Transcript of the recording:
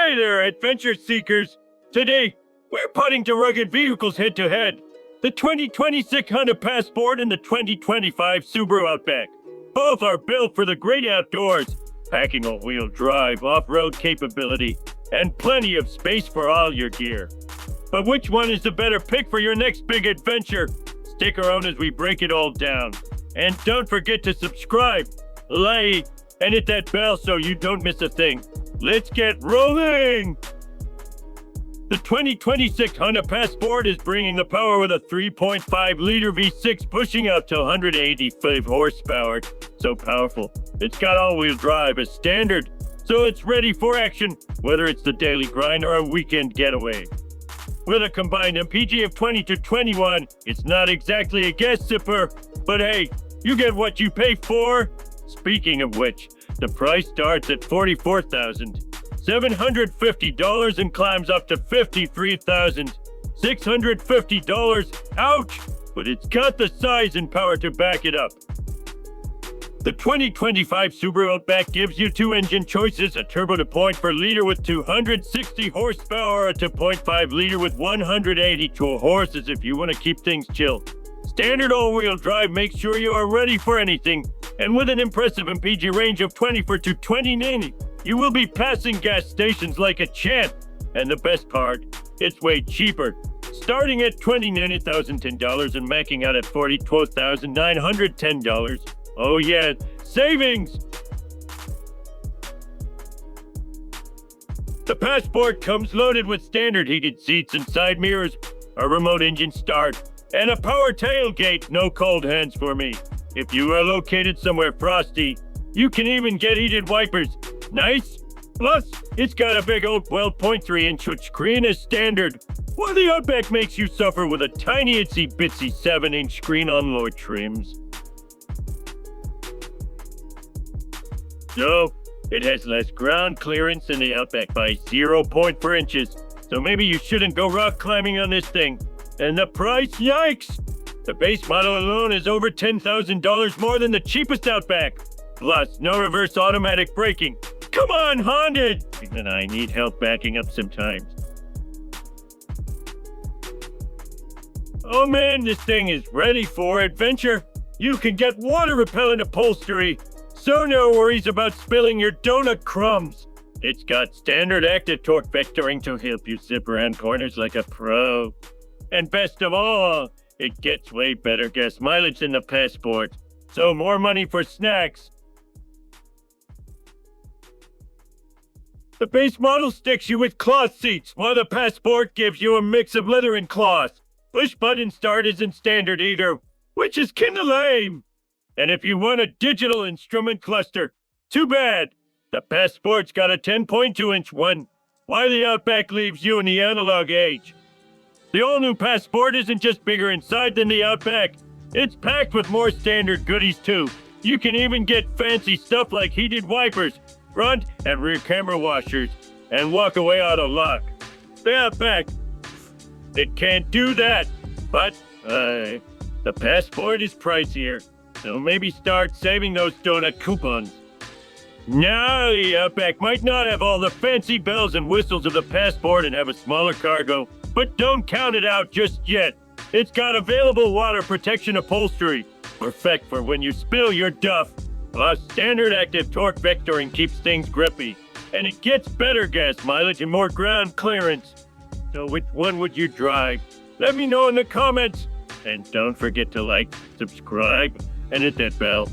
Hi there, adventure seekers! Today, we're putting to rugged vehicles head-to-head. The 2026 Honda Passport and the 2025 Subaru Outback. Both are built for the great outdoors, packing all-wheel drive, off-road capability, and plenty of space for all your gear. But which one is the better pick for your next big adventure? Stick around as we break it all down. And don't forget to subscribe, like, and hit that bell so you don't miss a thing. Let's get rolling! The 2026 Honda Passport is bringing the power with a 3.5-liter V6 pushing out to 185 horsepower. So powerful, it's got all-wheel drive as standard, so it's ready for action, whether it's the daily grind or a weekend getaway. With a combined MPG of 20 to 21, it's not exactly a gas sipper, but hey, you get what you pay for. Speaking of which, the price starts at $44,750 and climbs up to $53,650. Ouch! But it's got the size and power to back it up. The 2025 Subaru Outback gives you two engine choices, a turbo to 0 liter with 260 horsepower or a 2.5 liter with 182 horses if you want to keep things chill. Standard all-wheel drive makes sure you are ready for anything, and with an impressive MPG range of 24 to 29, you will be passing gas stations like a champ. And the best part, it's way cheaper, starting at $29,010 and maxing out at $42,910. Oh yeah, savings! The Passport comes loaded with standard heated seats and side mirrors, a remote engine start, and a power tailgate. No cold hands for me. If you are located somewhere frosty, you can even get heated wipers. Nice! Plus, it's got a big old 12.3-inch touchscreen as standard, while the Outback makes you suffer with a tiny itsy-bitsy 7-inch screen on lower trims. So, it has less ground clearance than the Outback by 0.4 inches, so maybe you shouldn't go rock climbing on this thing. And the price, yikes! The base model alone is over $10,000 more than the cheapest Outback. Plus, no reverse automatic braking. Come on, Honda! Even I need help backing up sometimes. Oh man, this thing is ready for adventure. You can get water repellent upholstery, so no worries about spilling your donut crumbs. It's got standard active torque vectoring to help you zip around corners like a pro. And best of all, it gets way better gas mileage than the Passport, so more money for snacks. The base model sticks you with cloth seats, while the Passport gives you a mix of leather and cloth. Push-button start isn't standard either, which is kinda lame. And if you want a digital instrument cluster, too bad. The Passport's got a 10.2-inch one, while the Outback leaves you in the analog age. The all-new Passport isn't just bigger inside than the Outback. It's packed with more standard goodies, too. You can even get fancy stuff like heated wipers, front and rear camera washers, and walk-away auto lock. The Outback, it can't do that. But, the Passport is pricier, so maybe start saving those donut coupons. Now, the Outback might not have all the fancy bells and whistles of the Passport and have a smaller cargo, but don't count it out just yet. It's got available water protection upholstery, perfect for when you spill your duff. Plus, standard active torque vectoring keeps things grippy, and it gets better gas mileage and more ground clearance. So which one would you drive? Let me know in the comments. And don't forget to like, subscribe, and hit that bell.